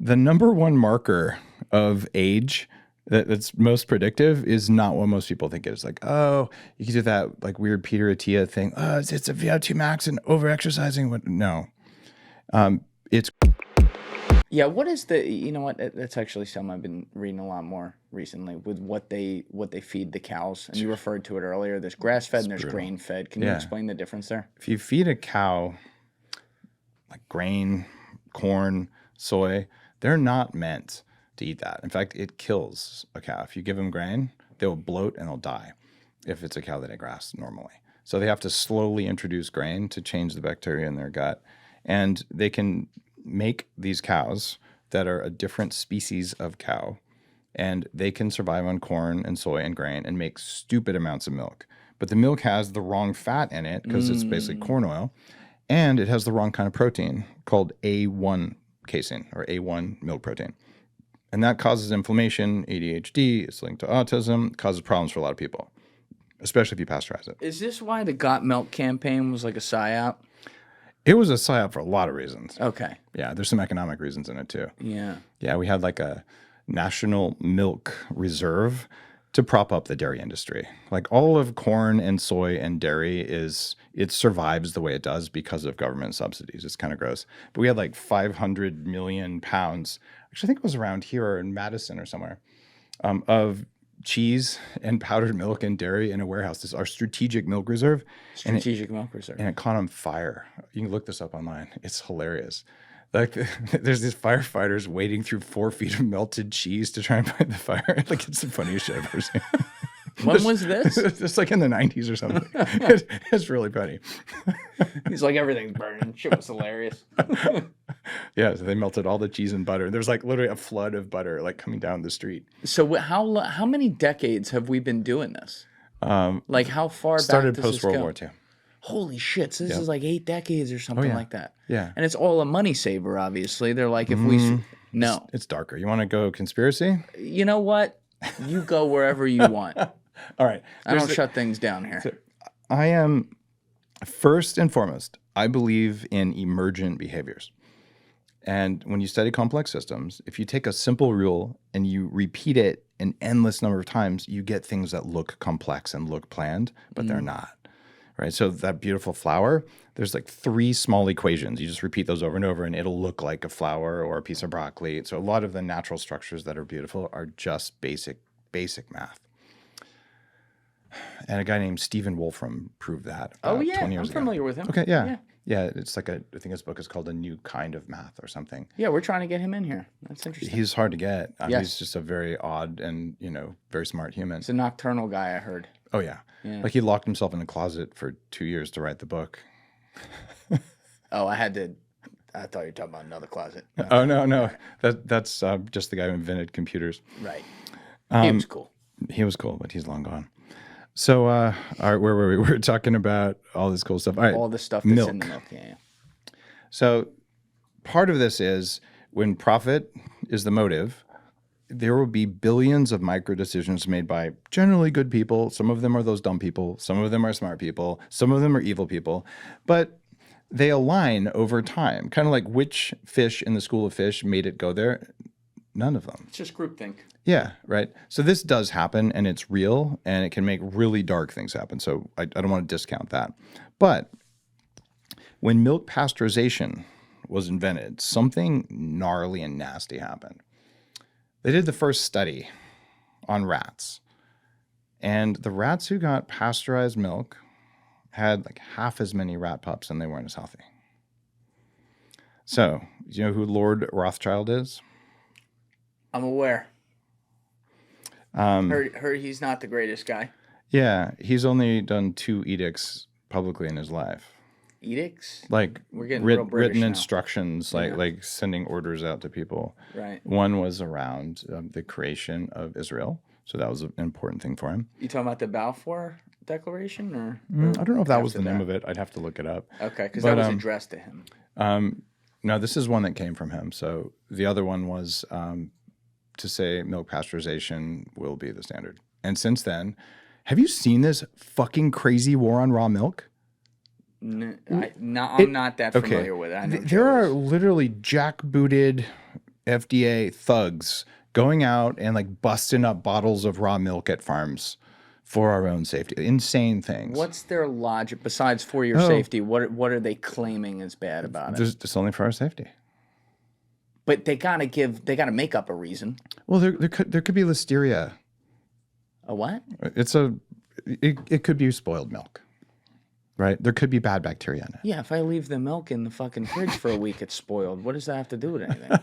The number one marker of age that's most predictive is not what most people think it is. Like, oh, you can do that like weird Peter Attia thing. Oh, it's a VO2 max and over-exercising. What? No. It's Yeah, what is the, you know what, that's actually something I've been reading a lot more recently with what they feed the cows. And you referred to it earlier. There's grass-fed and there's grain-fed. Can you explain the difference there? If you feed a cow like grain, corn, soy, they're not meant to eat that. In fact, it kills a cow. If you give them grain, they'll bloat and they'll die if it's a cow that ate grass normally. So they have to slowly introduce grain to change the bacteria in their gut. And they can make these cows that are a different species of cow, and they can survive on corn and soy and grain and make stupid amounts of milk. But the milk has the wrong fat in it because it's basically corn oil, and it has the wrong kind of protein called A1 casein or A1 milk protein. And that causes inflammation, ADHD, it's linked to autism, causes problems for a lot of people, especially if you pasteurize it. Is this why the Got Milk campaign was like a psyop? It was a psyop for a lot of reasons. Okay. Yeah, there's some economic reasons in it too. Yeah. Yeah, we had like a national milk reserve to prop up the dairy industry. Like all of corn and soy and dairy it survives the way it does because of government subsidies. It's kind of gross. But we had like 500 million pounds, actually I think it was around here or in Madison or somewhere, of cheese and powdered milk and dairy in a warehouse. This is our strategic milk reserve. Strategic milk reserve. And it caught on fire. You can look this up online. It's hilarious. Like there's these firefighters wading through 4 feet of melted cheese to try and fight the fire. Like it's the funniest shit I've ever seen. When was this? It's like in the 90s or something. It's really funny. He's like, everything's burning. Shit was hilarious. Yeah, so they melted all the cheese and butter. There's like literally a flood of butter like coming down the street. So how many decades have we been doing this? Like how far started back does post World this go? War II. Holy shit! So this is like 8 decades or something like that. Yeah, and it's all a money saver. Obviously, they're like, if we no, it's darker. You want to go conspiracy? You know what? You go wherever you want. All right, I don't shut things down here. So I am first and foremost. I believe in emergent behaviors. And when you study complex systems, if you take a simple rule and you repeat it an endless number of times, you get things that look complex and look planned, but they're not. Right? So that beautiful flower, there's like 3 small equations. You just repeat those over and over and it'll look like a flower or a piece of broccoli. So a lot of the natural structures that are beautiful are just basic math. And a guy named Stephen Wolfram proved that about 20 years ago. I'm familiar with him. Okay, yeah. It's like I think his book is called A New Kind of Math or something. Yeah, we're trying to get him in here. That's interesting. He's hard to get. Yes. He's just a very odd and, very smart human. He's a nocturnal guy, I heard. Oh, yeah. Like he locked himself in a closet for 2 years to write the book. Oh, I thought you were talking about another closet. Oh, no. That's just the guy who invented computers. Right. He was cool. He was cool, but he's long gone. So, all right, where were we? We were talking about all this cool stuff. All right, all the stuff that's in the milk. Yeah. So part of this is when profit is the motive, there will be billions of micro decisions made by generally good people. Some of them are those dumb people. Some of them are smart people. Some of them are evil people. But they align over time, kind of like which fish in the school of fish made it go there. None of them. It's just groupthink. Yeah, right. So this does happen and it's real and it can make really dark things happen. So I don't want to discount that. But when milk pasteurization was invented, something gnarly and nasty happened. They did the first study on rats. And the rats who got pasteurized milk had like half as many rat pups and they weren't as healthy. So, you know who Lord Rothschild is? I'm aware. Heard he's not the greatest guy. Yeah, he's only done 2 edicts publicly in his life. Edicts? Like we're getting real British written now. Instructions, like sending orders out to people. Right. One was around the creation of Israel, so that was an important thing for him. You talking about the Balfour Declaration, or I don't know if that was the name of it. I'd have to look it up. Okay, because that was addressed to him. No, this is one that came from him. So the other one was to say milk pasteurization will be the standard. And since then, have you seen this fucking crazy war on raw milk? I'm not that familiar with it. I know there are literally jackbooted FDA thugs going out and like busting up bottles of raw milk at farms for our own safety. Insane things. What's their logic besides for your safety? What are they claiming is bad about it? It's only for our safety. But they gotta make up a reason. Well, there could be listeria. A what? It could be spoiled milk, right? There could be bad bacteria in it. Yeah, if I leave the milk in the fucking fridge for a week, it's spoiled. What does that have to do with anything?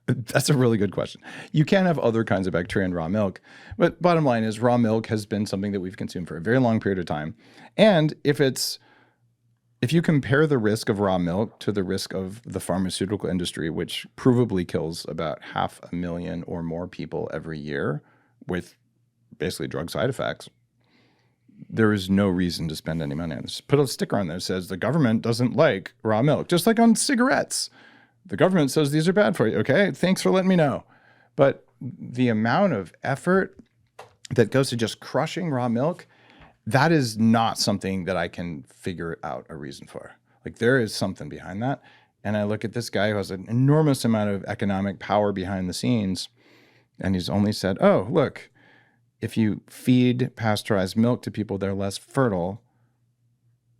That's a really good question. You can have other kinds of bacteria in raw milk, but bottom line is raw milk has been something that we've consumed for a very long period of time. And if you compare the risk of raw milk to the risk of the pharmaceutical industry, which provably kills about 500,000 or more people every year with basically drug side effects, there is no reason to spend any money on this. Put a sticker on there that says the government doesn't like raw milk, just like on cigarettes. The government says these are bad for you. Okay, thanks for letting me know. But the amount of effort that goes to just crushing raw milk, that is not something that I can figure out a reason for. Like there is something behind that. And I look at this guy who has an enormous amount of economic power behind the scenes, and he's only said, oh, look, if you feed pasteurized milk to people that are less fertile,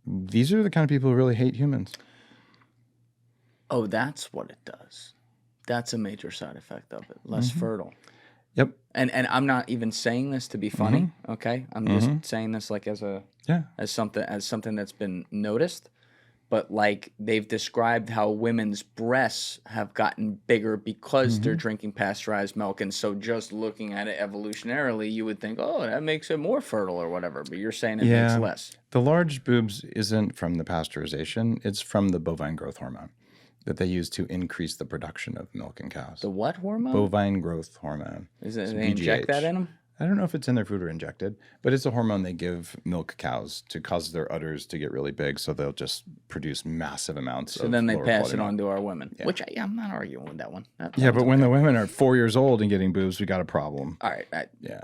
these are the kind of people who really hate humans. Oh, that's what it does. That's a major side effect of it. Less fertile. Yep. And I'm not even saying this to be funny, okay? I'm just saying this like as something that's been noticed. But like they've described how women's breasts have gotten bigger because they're drinking pasteurized milk. And so just looking at it evolutionarily, you would think, oh, that makes it more fertile or whatever. But you're saying it makes less. The large boobs isn't from the pasteurization. It's from the bovine growth hormone that they use to increase the production of milk in cows. The what hormone? Bovine growth hormone. Is it, they inject that in them? I don't know if it's in their food or injected, but it's a hormone they give milk cows to cause their udders to get really big, so they'll just produce massive amounts of So then they pass it milk. on to our women, which I'm not arguing with that one. Yeah, but when the women are 4 years old and getting boobs, we got a problem. All right. Yeah.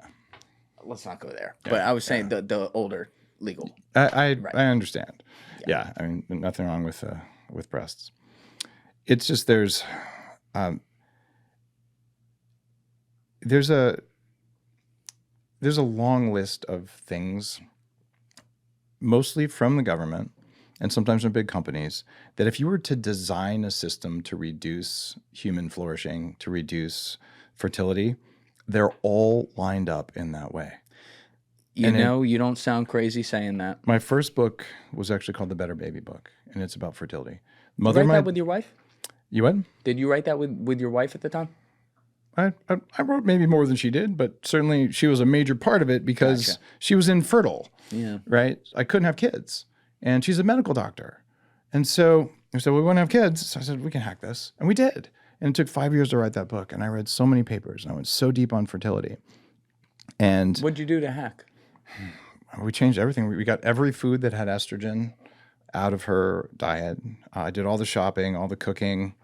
Let's not go there. But I was saying the older legal. I understand. Yeah, I mean, nothing wrong with breasts. It's just there's a long list of things, mostly from the government and sometimes from big companies, that if you were to design a system to reduce human flourishing, to reduce fertility, they're all lined up in that way. You don't sound crazy saying that. My first book was actually called The Better Baby Book, and it's about fertility. Did you write that with your wife? You what? Did you write that with your wife at the time? I wrote maybe more than she did, but certainly she was a major part of it because she was infertile. Yeah. Right? I couldn't have kids. And she's a medical doctor. And so I said, we want to have kids. So I said, we can hack this. And we did. And it took 5 years to write that book. And I read so many papers and I went so deep on fertility. And what'd you do to hack? We changed everything. We got every food that had estrogen out of her diet. I did all the shopping, all the cooking,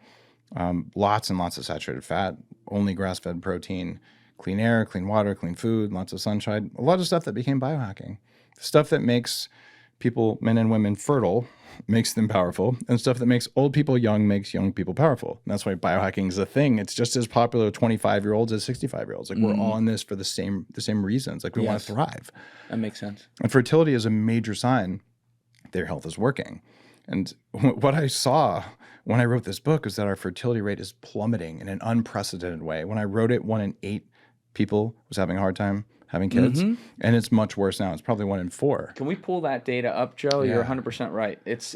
lots and lots of saturated fat, only grass-fed protein, clean air, clean water, clean food, lots of sunshine, a lot of stuff that became biohacking. Stuff that makes people, men and women, fertile, makes them powerful, and stuff that makes old people young makes young people powerful. And that's why biohacking is a thing. It's just as popular with 25-year-olds as 65-year-olds. Like we're all in this for the same reasons. Like we want to thrive. That makes sense. And fertility is a major sign their health is working. And what I saw when I wrote this book is that our fertility rate is plummeting in an unprecedented way. When I wrote it, 1 in 8 people was having a hard time having kids. And it's much worse now. It's probably 1 in 4. Can we pull that data up, Joe? Yeah. You're 100% right. It's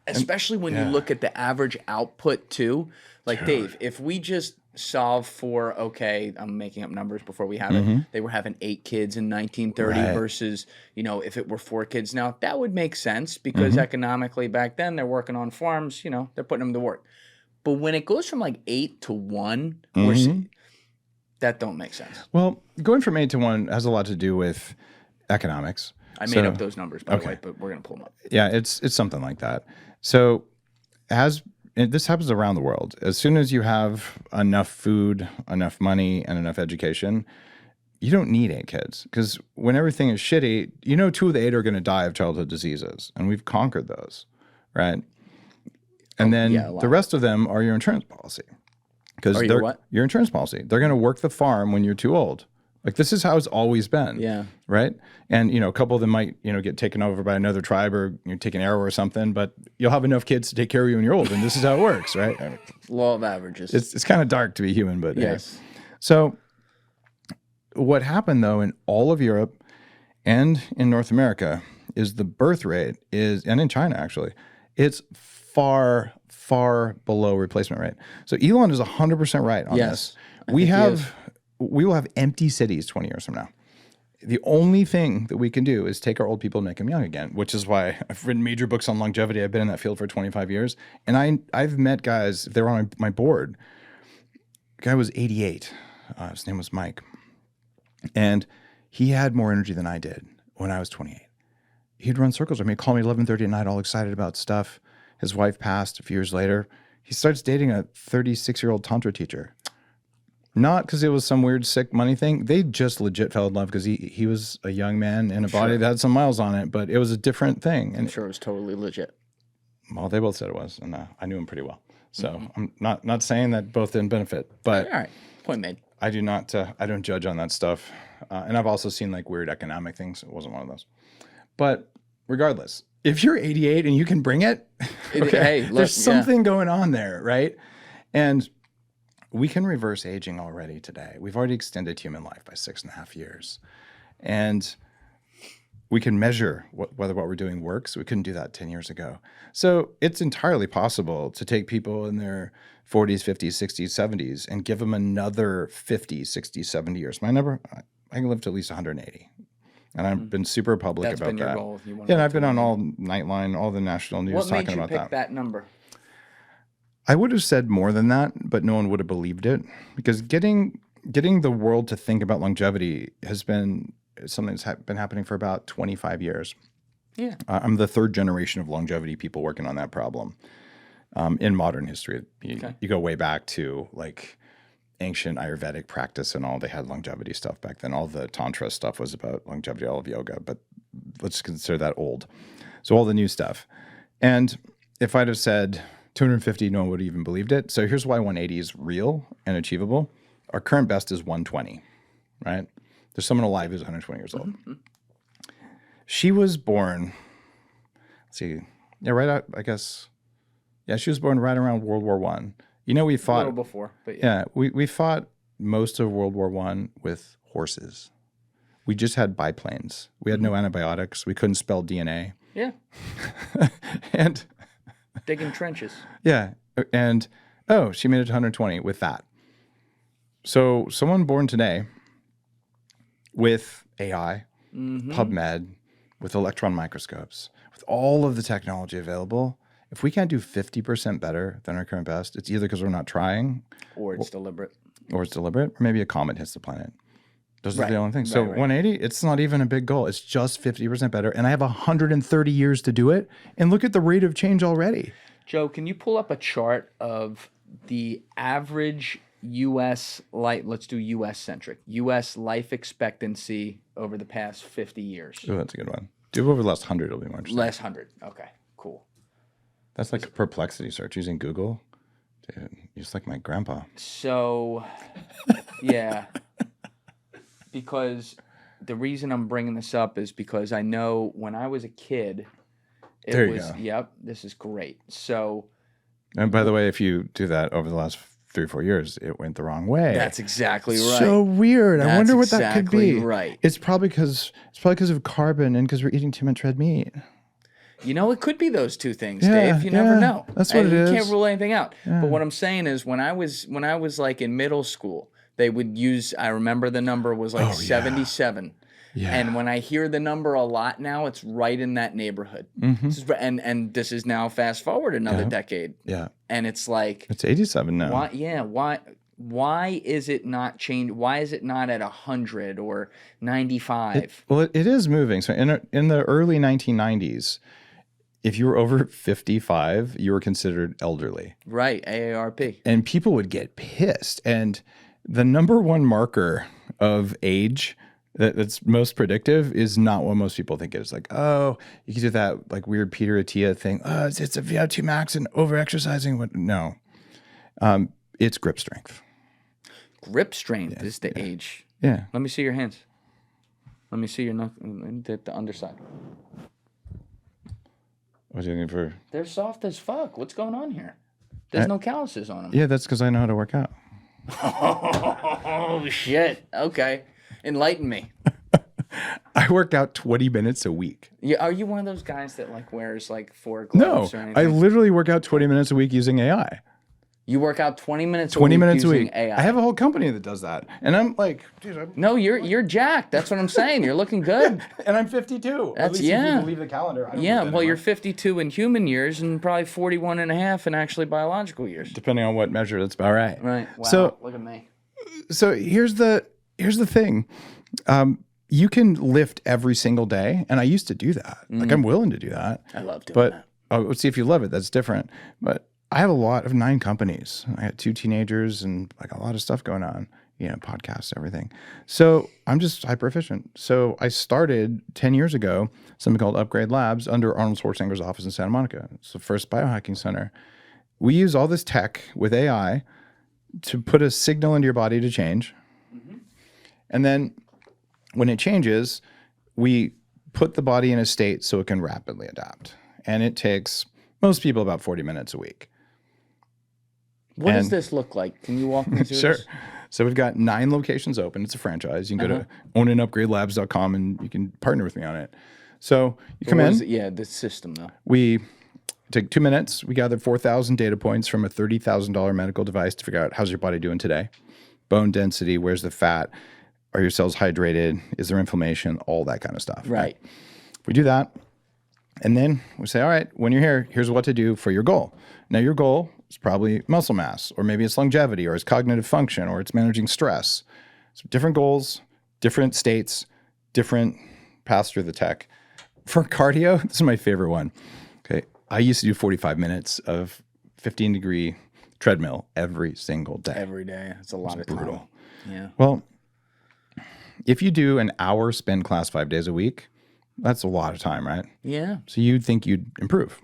especially when you look at the average output too. Like Dave, if we just solve for, okay, I'm making up numbers before we have it. They were having 8 kids in 1930 versus, if it were 4 kids now, that would make sense because economically back then they're working on farms, they're putting them to work. But when it goes from like 8 to 1, that don't make sense. Well, going from 8 to 1 has a lot to do with economics. I made up those numbers, by the way, but we're going to pull them up. Yeah, it's something like that. So this happens around the world. As soon as you have enough food, enough money, and enough education, you don't need 8 kids. Because when everything is shitty, 2 of the 8 are going to die of childhood diseases. And we've conquered those, right? And then the rest of them are your insurance policy. Because your what? Your insurance policy. They're going to work the farm when you're too old. Like this is how it's always been. Yeah. Right. And, a couple of them might, get taken over by another tribe or take an arrow or something, but you'll have enough kids to take care of you when you're old. And this is how it works. Right. Law of averages. It's kind of dark to be human, but yes. Hey. So what happened though, in all of Europe and in North America is the birth rate and in China actually, it's far, far below replacement rate. So Elon is 100% right on this. We will have empty cities 20 years from now. The only thing that we can do is take our old people and make them young again, which is why I've written major books on longevity. I've been in that field for 25 years. And I've met guys, they were on my board. The guy was 88. His name was Mike. And he had more energy than I did when I was 28. He'd run circles with me, call me at 11:30 at night, all excited about stuff. His wife passed a few years later. He starts dating a 36-year-old Tantra teacher. Not because it was some weird sick money thing. They just legit fell in love because he was a young man in a body that had some miles on it, but it was a different thing. And I'm sure it was totally legit. Well, they both said it was, and I knew him pretty well. So I'm not saying that both didn't benefit, but all right, point made. I do not. I don't judge on that stuff, and I've also seen like weird economic things. It wasn't one of those. But regardless, if you're 88 and you can bring it, okay, there's something going on there, right? And we can reverse aging already today. We've already extended human life by 6.5 years. And we can measure whether what we're doing works. We couldn't do that 10 years ago. So it's entirely possible to take people in their 40s, 50s, 60s, 70s and give them another 50, 60, 70 years. My number, I can live to at least 180. And I've been super public about that. That's been your goal. Yeah, and I've been on all Nightline, all the national news talking about that. What made you pick that number? I would have said more than that, but no one would have believed it because getting the world to think about longevity has been something that's been happening for about 25 years. Yeah. I'm the third generation of longevity people working on that problem in modern history. You go way back to like ancient Ayurvedic practice and all. They had longevity stuff back then. All the Tantra stuff was about longevity, all of yoga, but let's consider that old. So all the new stuff. And if I'd have said 250, no one would have even believed it. So here's why 180 is real and achievable. Our current best is 120, right? There's someone alive who's 120 years old. Mm-hmm. She was born, let's see, she was born right around World War I. We fought. A little before, but we fought most of World War I with horses. We just had biplanes. We had no antibiotics. We couldn't spell DNA. Yeah. And digging trenches. Yeah. And, she made it to 120 with that. So someone born today with AI, PubMed, with electron microscopes, with all of the technology available, if we can't do 50% better than our current best, it's either because we're not trying. Or it's deliberate. Or maybe a comet hits the planet. Those are the only things. So 180, it's not even a big goal. It's just 50% better. And I have 130 years to do it. And look at the rate of change already. Joe, can you pull up a chart of the average U.S. let's do U.S.-centric, U.S. life expectancy over the past 50 years? Oh, that's a good one. Do over the last 100, it'll be more interesting. Last 100. Okay, cool. That's like a perplexity search using Google. Dude, you're just like my grandpa. So, yeah. Because the reason I'm bringing this up is because I know when I was a kid, this is great. So, and by the way, if you do that over the last 3 or 4 years, it went the wrong way. That's exactly right. So weird. I wonder what that could be. Right. It's probably because of carbon and because we're eating too much red meat. It could be those two things, Dave. You never know. That's what it is. You can't rule anything out. Yeah. But what I'm saying is when I was like in middle school, they would use, I remember the number was like 77. Yeah. And when I hear the number a lot now, it's right in that neighborhood. Mm-hmm. And this is now fast forward another decade. Yeah. And it's like it's 87 now. Why is it not changed? Why is it not at 100 or 95? It is moving. So in the early 1990s, if you were over 55, you were considered elderly. Right, AARP. And people would get pissed. And the number one marker of age that's most predictive is not what most people think it is. Like, oh, you can do that like weird Peter Attia thing. Oh, it's a VO2 max and over-exercising. No. It's grip strength. Grip strength is the age. Yeah. Let me see your hands. Let me see your the underside. What are you looking for? They're soft as fuck. What's going on here? There's no calluses on them. Yeah, that's because I know how to work out. Oh, shit. Okay. Enlighten me. I work out 20 minutes a week. Yeah, are you one of those guys that like wears like 4 No, gloves or anything? I literally work out 20 minutes a week using AI. You work out 20 minutes 20 a week minutes a using week. AI. I have a whole company that does that. And I'm like, dude, No, you're jacked. That's what I'm saying. You're looking good. and I'm 52. That's, At least yeah. if you believe the calendar. I don't Yeah, believe that well, you're anymore. 52 in human years and probably 41 and a half in actually biological years. Depending on what measure, that's about right. Right. Wow. So, look at me. So here's the thing. You can lift every single day, and I used to do that. Like I'm willing to do that. I love doing But that. let's see if you love it. That's different. But I have a lot of 9 companies. I got 2 teenagers and like a lot of stuff going on. You know, podcasts, everything. So I'm just hyper efficient. So I started 10 years ago something called Upgrade Labs under Arnold Schwarzenegger's office in Santa Monica. It's the first biohacking center. We use all this tech with AI to put a signal into your body to change. And then when it changes, we put the body in a state so it can rapidly adapt. And it takes most people about 40 minutes a week. What does this look like? Can you walk me through Sure. this? So we've got 9 locations open. It's a franchise. You can go to ownandupgradelabs.com and you can partner with me on it. So you come in. Yeah, the system though. We take 2 minutes. We gather 4,000 data points from a $30,000 medical device to figure out how's your body doing today. Bone density, where's the fat? Are your cells hydrated? Is there inflammation? All that kind of stuff. Right. We do that. And then we say, all right, when you're here, here's what to do for your goal. Now, your goal is probably muscle mass, or maybe it's longevity, or it's cognitive function, or it's managing stress. So different goals, different states, different paths through the tech. For cardio, this is my favorite one. Okay. I used to do 45 minutes of 15-degree treadmill every single day. Every day. It's a lot of brutal. time. Yeah. Well, if you do an hour spin class 5 days a week, that's a lot of time, right? Yeah. So you'd think you'd improve.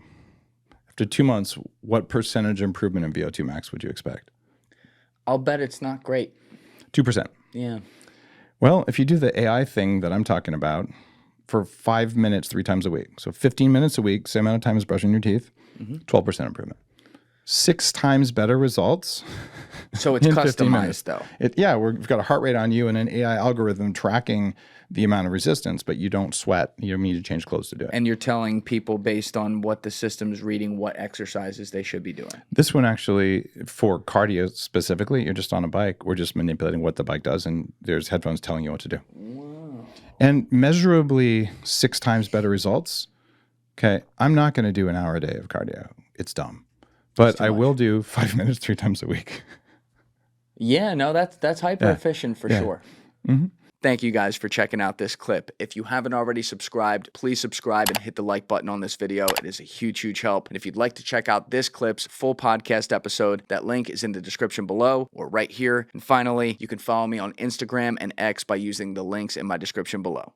After 2 months, what percentage improvement in VO2 max would you expect? I'll bet it's not great. 2%. Yeah. Well, if you do the AI thing that I'm talking about for 5 minutes 3 times a week, so 15 minutes a week, same amount of time as brushing your teeth, 12% improvement. 6 times better results. So it's in 15 minutes. customized though. We've got a heart rate on you and an AI algorithm tracking the amount of resistance, but you don't sweat. You don't need to change clothes to do it. And you're telling people based on what the system's reading what exercises they should be doing. This one actually, for cardio specifically, you're just on a bike. We're just manipulating what the bike does, and there's headphones telling you what to do. Wow. And measurably 6 times better results. Okay, I'm not going to do an hour a day of cardio. It's dumb. But I will do 5 minutes 3 times a week. Yeah, no, that's hyper efficient for sure. Mm-hmm. Thank you guys for checking out this clip. If you haven't already subscribed, please subscribe and hit the like button on this video. It is a huge, huge help. And if you'd like to check out this clip's full podcast episode, that link is in the description below or right here. And finally, you can follow me on Instagram and X by using the links in my description below.